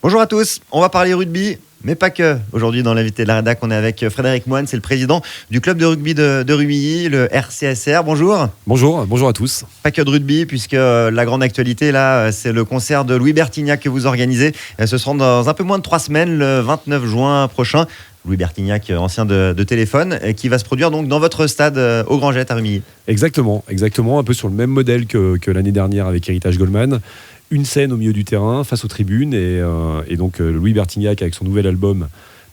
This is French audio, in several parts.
Bonjour à tous, on va parler rugby, mais pas que. Aujourd'hui, dans l'invité de la rédac, on est avec Frédéric Moine, c'est le président du club de rugby de Rumilly, le RCSR. Bonjour. Bonjour à tous. Pas que de rugby, puisque la grande actualité, là, c'est le concert de Louis Bertignac que vous organisez. Ce sera dans un peu moins de 3 semaines, le 29 juin prochain. Louis Bertignac, ancien de Téléphone, qui va se produire donc dans votre stade au Grand Jet à Rumilly. Exactement, un peu sur le même modèle que l'année dernière avec Héritage Goldman. Une scène au milieu du terrain, face aux tribunes, et donc Louis Bertignac avec son nouvel album,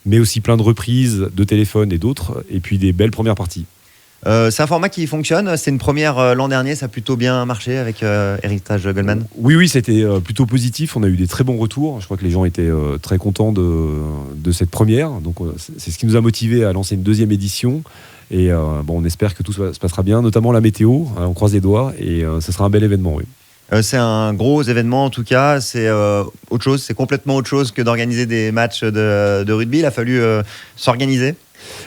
mais aussi plein de reprises de Téléphone et d'autres, et puis des belles premières parties. C'est un format qui fonctionne. C'est une première l'an dernier, ça a plutôt bien marché avec Héritage Goldman. Oui, c'était plutôt positif. On a eu des très bons retours. Je crois que les gens étaient très contents de cette première. Donc c'est ce qui nous a motivés à lancer une deuxième édition. Et on espère que tout se passera bien, notamment la météo. On croise les doigts et ce sera un bel événement. Oui. C'est un gros événement en tout cas. C'est autre chose. C'est complètement autre chose que d'organiser des matchs de rugby. Il a fallu s'organiser.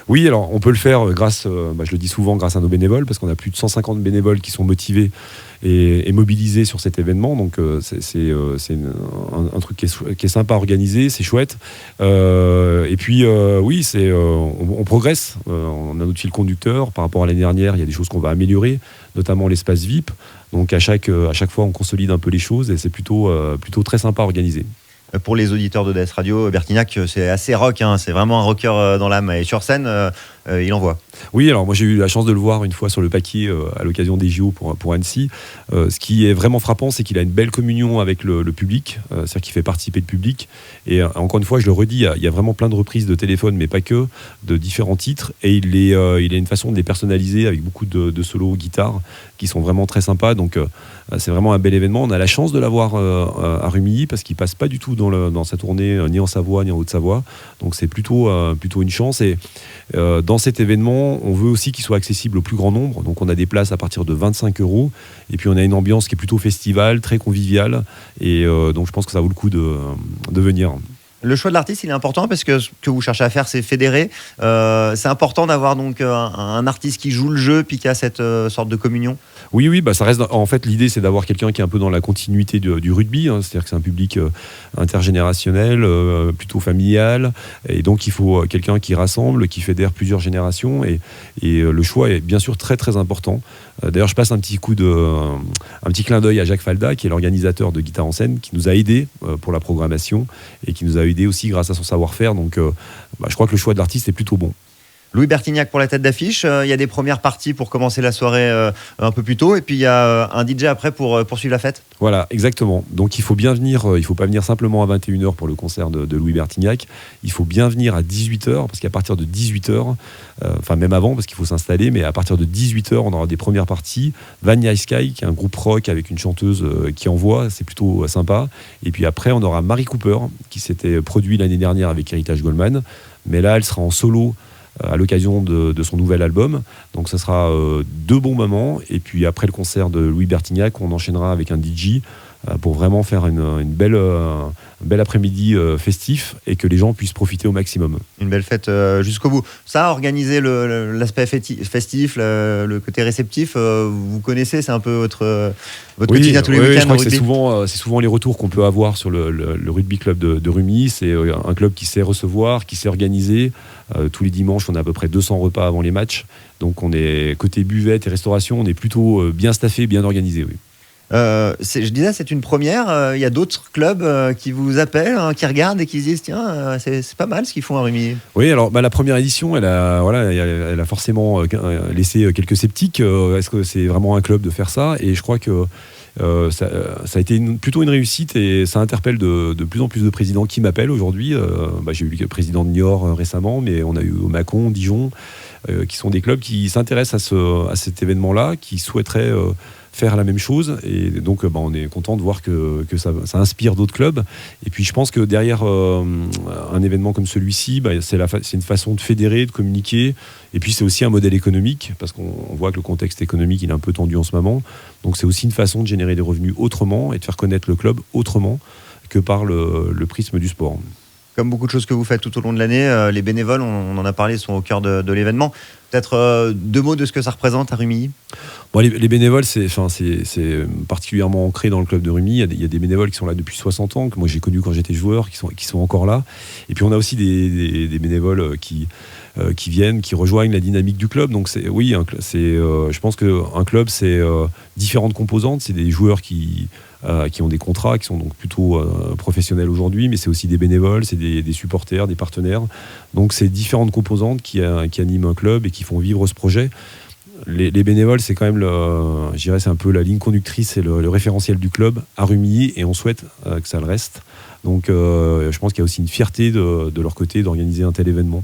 Oui, alors on peut le faire grâce, je le dis souvent, grâce à nos bénévoles, parce qu'on a plus de 150 bénévoles qui sont motivés et mobilisés sur cet événement. Donc c'est un truc qui est sympa à organiser, c'est chouette. Et puis oui, on progresse. On a notre fil conducteur. Par rapport à l'année dernière, il y a des choses qu'on va améliorer, notamment l'espace VIP. Donc à chaque fois, on consolide un peu les choses et c'est plutôt très sympa à organiser. Pour les auditeurs de DS Radio, Bertignac, c'est assez rock, hein, c'est vraiment un rocker dans l'âme. Et sur scène, il envoie. Oui, alors moi j'ai eu la chance de le voir une fois sur le paquet à l'occasion des JO pour Annecy. Ce qui est vraiment frappant, c'est qu'il a une belle communion avec le public, c'est-à-dire qu'il fait participer le public. Et encore une fois, je le redis, il y a vraiment plein de reprises de Téléphone, mais pas que, de différents titres. Et il a une façon de les personnaliser avec beaucoup de solos guitare qui sont vraiment très sympas. Donc c'est vraiment un bel événement. On a la chance de l'avoir à Rumilly parce qu'il passe pas du tout dans sa tournée ni en Savoie ni en Haute-Savoie. Donc c'est plutôt une chance. Et dans cet événement, on veut aussi qu'il soit accessible au plus grand nombre. Donc on a des places à partir de 25 €. Et puis on a une ambiance qui est plutôt festival, très conviviale. Et donc je pense que ça vaut le coup de venir. Le choix de l'artiste, il est important parce que ce que vous cherchez à faire, c'est fédérer. C'est important d'avoir donc un artiste qui joue le jeu puis qui a cette sorte de communion. Oui, ça reste. En fait, l'idée, c'est d'avoir quelqu'un qui est un peu dans la continuité du rugby. C'est-à-dire que c'est un public intergénérationnel, plutôt familial. Et donc, il faut quelqu'un qui rassemble, qui fédère plusieurs générations. Et le choix est bien sûr très, très important. D'ailleurs, je passe un petit clin d'œil à Jacques Falda, qui est l'organisateur de Guitare en scène, qui nous a aidés pour la programmation et qui nous a aidés aussi grâce à son savoir-faire. Donc, je crois que le choix de l'artiste est plutôt bon. Louis Bertignac pour la tête d'affiche. Il y a des premières parties pour commencer la soirée un peu plus tôt. Et puis, il y a un DJ après pour poursuivre la fête. Voilà, exactement. Donc, il faut bien venir. Il ne faut pas venir simplement à 21h pour le concert de Louis Bertignac. Il faut bien venir à 18h, parce qu'à partir de 18h, même avant, parce qu'il faut s'installer, mais à partir de 18h, on aura des premières parties. Vanilla Sky, qui est un groupe rock avec une chanteuse qui envoie. C'est plutôt sympa. Et puis après, on aura Marie Cooper, qui s'était produit l'année dernière avec Héritage Goldman. Mais là, elle sera en solo à l'occasion de son nouvel album. Donc ça sera 2 bons moments. Et puis après le concert de Louis Bertignac, on enchaînera avec un DJ pour vraiment faire un bel après-midi festif et que les gens puissent profiter au maximum. Une belle fête jusqu'au bout. Ça, organiser l'aspect festif, le côté réceptif, vous connaissez, c'est un peu votre quotidien tous les week-ends. Je crois que c'est souvent les retours qu'on peut avoir sur le rugby club de Rumilly. C'est un club qui sait recevoir, qui sait organiser. Tous les dimanches, on a à peu près 200 repas avant les matchs. Donc on est côté buvette et restauration, on est plutôt bien staffé, bien organisé. Oui. Je disais, c'est une première. Il y a d'autres clubs qui vous appellent, qui regardent et qui se disent tiens, c'est pas mal ce qu'ils font à Rumilly. Oui, alors la première édition, elle a forcément laissé quelques sceptiques. Est-ce que c'est vraiment un club de faire ça ? Et je crois que ça a été plutôt une réussite et ça interpelle de plus en plus de présidents qui m'appellent aujourd'hui. J'ai eu le président de Niort récemment, mais on a eu Mâcon, Dijon, qui sont des clubs qui s'intéressent à cet événement-là, qui souhaiteraient faire la même chose. Et donc, on est content de voir que ça inspire d'autres clubs. Et puis, je pense que derrière un événement comme celui-ci, c'est une façon de fédérer, de communiquer. Et puis, c'est aussi un modèle économique, parce qu'on voit que le contexte économique, il est un peu tendu en ce moment. Donc, c'est aussi une façon de générer des revenus autrement et de faire connaître le club autrement que par le prisme du sport. Comme beaucoup de choses que vous faites tout au long de l'année, les bénévoles, on en a parlé, sont au cœur de l'événement. Peut-être 2 mots de ce que ça représente à Rumilly. Bon, les bénévoles, c'est particulièrement ancré dans le club de Rumilly. Il y a des bénévoles qui sont là depuis 60 ans, que moi j'ai connus quand j'étais joueur, qui sont encore là. Et puis on a aussi des bénévoles qui viennent, qui rejoignent la dynamique du club. Donc je pense qu'un club, c'est différentes composantes. C'est des joueurs qui ont des contrats, qui sont donc plutôt professionnels aujourd'hui, mais c'est aussi des bénévoles, c'est des supporters, des partenaires. Donc c'est différentes composantes qui animent un club et qui font vivre ce projet. Les bénévoles, c'est quand même, je dirais, c'est un peu la ligne conductrice et le référentiel du club à Rumilly, et on souhaite que ça le reste. Donc je pense qu'il y a aussi une fierté de leur côté d'organiser un tel événement.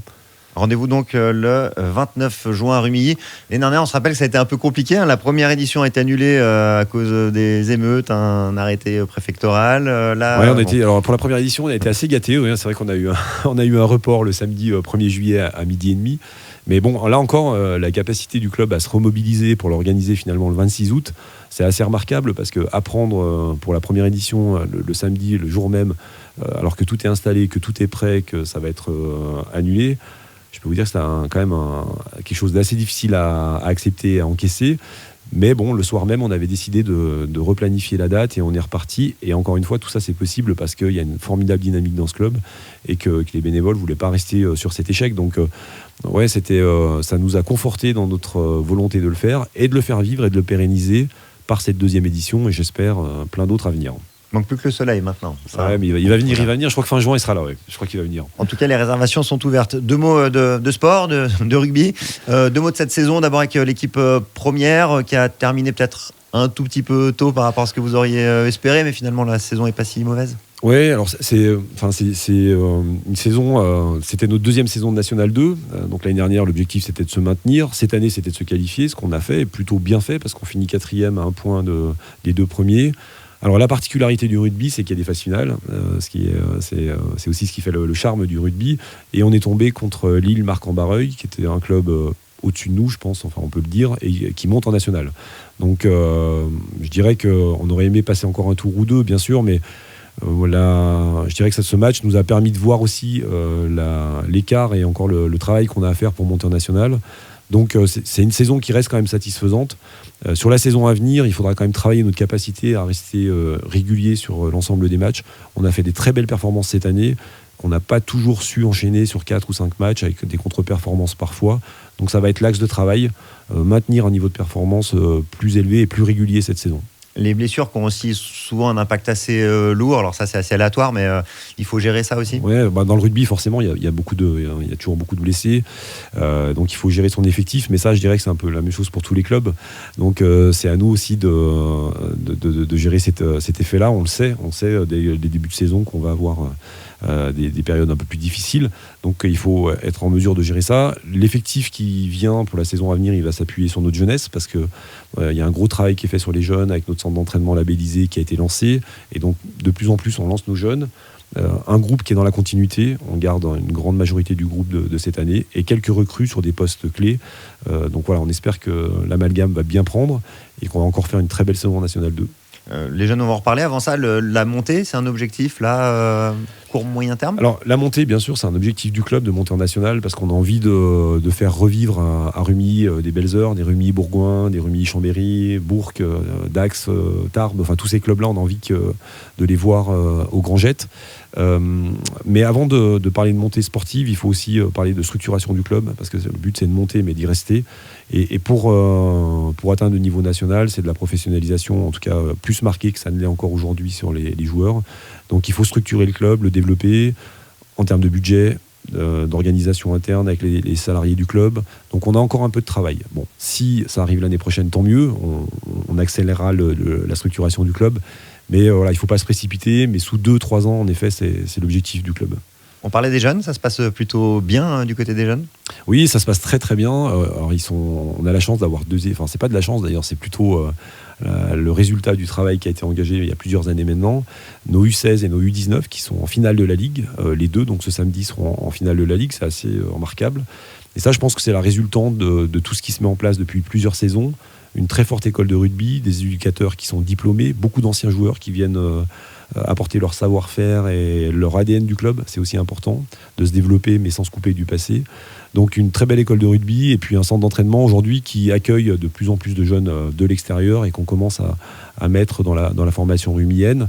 Rendez-vous donc le 29 juin à Rumilly. L'année dernière, on se rappelle que ça a été un peu compliqué. La première édition a été annulée à cause des émeutes, un arrêté préfectoral. Alors pour la première édition, on a été assez gâtés. Oui, c'est vrai qu'on a eu un report le samedi 1er juillet à midi et demi. Mais bon, là encore, la capacité du club à se remobiliser pour l'organiser finalement le 26 août, c'est assez remarquable, parce qu'apprendre pour la première édition le samedi, le jour même, alors que tout est installé, que tout est prêt, que ça va être annulé, je peux vous dire que c'est quand même quelque chose d'assez difficile à accepter, à encaisser. Mais bon, le soir même, on avait décidé de replanifier la date et on est reparti. Et encore une fois, tout ça, c'est possible parce qu'il y a une formidable dynamique dans ce club et que les bénévoles ne voulaient pas rester sur cet échec. Donc, ça nous a conforté dans notre volonté de le faire et de le faire vivre et de le pérenniser par cette deuxième édition, et j'espère plein d'autres à venir. Il manque plus que le soleil maintenant. Ouais, mais il va venir. Je crois que fin juin, il sera là. Ouais. Je crois qu'il va venir. En tout cas, les réservations sont ouvertes. 2 mots de sport, de rugby. 2 mots de cette saison. D'abord avec l'équipe première qui a terminé peut-être un tout petit peu tôt par rapport à ce que vous auriez espéré, mais finalement la saison n'est pas si mauvaise. Oui, alors c'est une saison. C'était notre deuxième saison de National 2. Donc l'année dernière, l'objectif c'était de se maintenir. Cette année, c'était de se qualifier. Ce qu'on a fait est plutôt bien fait, parce qu'on finit 4e à 1 point des 2 premiers. Alors la particularité du rugby, c'est qu'il y a des phases finales, c'est aussi ce qui fait le charme du rugby. Et on est tombé contre Lille Marc-en-Barreuil, qui était un club au-dessus de nous, je pense, enfin on peut le dire, et qui monte en national. Donc je dirais qu'on aurait aimé passer encore un tour ou 2, bien sûr, mais je dirais que ce match nous a permis de voir aussi l'écart et encore le travail qu'on a à faire pour monter en national. Donc c'est une saison qui reste quand même satisfaisante. Sur la saison à venir, il faudra quand même travailler notre capacité à rester régulier sur l'ensemble des matchs. On a fait des très belles performances cette année, qu'on n'a pas toujours su enchaîner sur 4 ou 5 matchs, avec des contre-performances parfois. Donc ça va être l'axe de travail, maintenir un niveau de performance plus élevé et plus régulier cette saison. Les blessures qui ont aussi souvent un impact assez lourd, alors ça c'est assez aléatoire, mais il faut gérer ça aussi. Ouais, dans le rugby forcément il y a toujours beaucoup de blessés, donc il faut gérer son effectif, mais ça je dirais que c'est un peu la même chose pour tous les clubs. Donc c'est à nous aussi de gérer cet effet-là. On le sait dès les débuts de saison qu'on va avoir des périodes un peu plus difficiles, donc il faut être en mesure de gérer ça. L'effectif qui vient pour la saison à venir, il va s'appuyer sur notre jeunesse, parce que il y a un gros travail qui est fait sur les jeunes avec notre centre d'entraînement labellisé qui a été lancé, et donc de plus en plus on lance nos jeunes. Un groupe qui est dans la continuité, on garde une grande majorité du groupe de cette année, et quelques recrues sur des postes clés. Donc voilà, on espère que l'amalgame va bien prendre et qu'on va encore faire une très belle saison en National 2. Les jeunes, on va en reparler. Avant ça, la montée, c'est un objectif là, court moyen terme. Alors la montée, bien sûr, c'est un objectif du club de monter en national, parce qu'on a envie de faire revivre à Rumilly des belles heures, des Rumilly Bourgoin, des Rumilly Chambéry, Bourg, Dax, Tarbes, enfin tous ces clubs-là, on a envie de les voir au Grand Jet. Mais avant de parler de montée sportive, il faut aussi parler de structuration du club, parce que le but c'est de monter mais d'y rester, et pour atteindre le niveau national, c'est de la professionnalisation, en tout cas plus marquée que ça ne l'est encore aujourd'hui sur les joueurs. Donc il faut structurer le club, le développer en termes de budget, d'organisation interne avec les salariés du club. Donc on a encore un peu de travail. Bon, si ça arrive l'année prochaine, tant mieux, on accélérera la structuration du club. Mais voilà, il ne faut pas se précipiter, mais sous 2-3 ans, en effet, c'est l'objectif du club. On parlait des jeunes, ça se passe plutôt bien du côté des jeunes ? Oui, ça se passe très très bien. Alors on a la chance d'avoir c'est pas de la chance d'ailleurs, c'est plutôt le résultat du travail qui a été engagé il y a plusieurs années maintenant. Nos U16 et nos U19 qui sont en finale de la Ligue, les deux, donc ce samedi, seront en finale de la Ligue, c'est assez remarquable. Et ça, je pense que c'est la résultante de tout ce qui se met en place depuis plusieurs saisons. Une très forte école de rugby, des éducateurs qui sont diplômés, beaucoup d'anciens joueurs qui viennent apporter leur savoir-faire et leur ADN du club. C'est aussi important de se développer, mais sans se couper du passé. Donc une très belle école de rugby et puis un centre d'entraînement aujourd'hui qui accueille de plus en plus de jeunes de l'extérieur et qu'on commence à mettre dans la formation rugbyenne.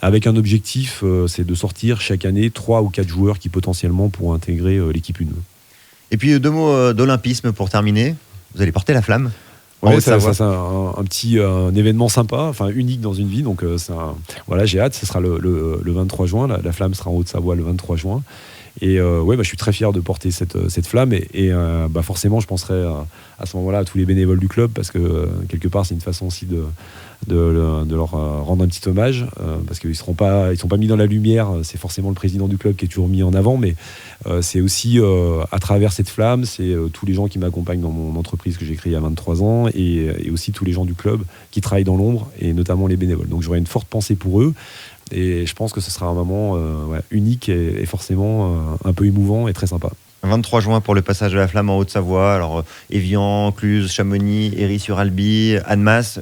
Avec un objectif, c'est de sortir chaque année 3 ou 4 joueurs qui potentiellement pourront intégrer l'équipe 1. Et puis 2 mots d'olympisme pour terminer. Vous allez porter la flamme. Ouais, ça c'est un petit événement sympa, enfin unique dans une vie. Donc voilà, j'ai hâte. Ce sera le 23 juin. La flamme sera en Haute-Savoie le 23 juin. Et je suis très fier de porter cette flamme. Et forcément, je penserai à ce moment-là à tous les bénévoles du club parce que quelque part, c'est une façon aussi de leur rendre un petit hommage parce qu'ils sont pas mis dans la lumière. C'est forcément le président du club qui est toujours mis en avant, mais c'est aussi à travers cette flamme, c'est tous les gens qui m'accompagnent dans mon entreprise que j'ai créée il y a 23 ans et aussi tous les gens du club qui travaillent dans l'ombre et notamment les bénévoles. Donc j'aurais une forte pensée pour eux et je pense que ce sera un moment unique et forcément un peu émouvant et très sympa. 23 juin pour le passage de la flamme en Haute-Savoie. Alors Évian, Cluse, Chamonix, Héry-sur-Albi, Annemasse.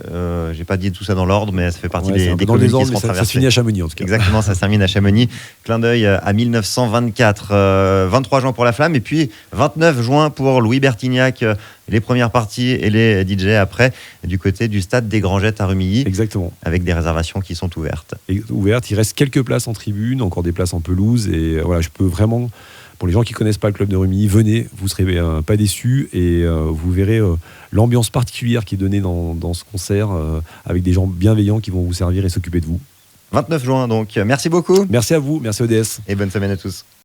J'ai pas dit tout ça dans l'ordre, mais ça fait partie des communes qui seront traversées. Ça se finit à Chamonix en tout cas. Exactement, ça se termine à Chamonix. Clin d'œil à 1924. 23 juin pour la flamme et puis 29 juin pour Louis Bertignac. Les premières parties et les DJ après du côté du stade des Grangettes à Rumilly. Exactement. Avec des réservations qui sont ouvertes. Il reste quelques places en tribune, encore des places en pelouse et voilà, je peux vraiment. Pour les gens qui ne connaissent pas le club de Rumilly, venez, vous ne serez pas déçus et vous verrez l'ambiance particulière qui est donnée dans ce concert avec des gens bienveillants qui vont vous servir et s'occuper de vous. 29 juin donc. Merci beaucoup. Merci à vous, merci ODS. Et bonne semaine à tous.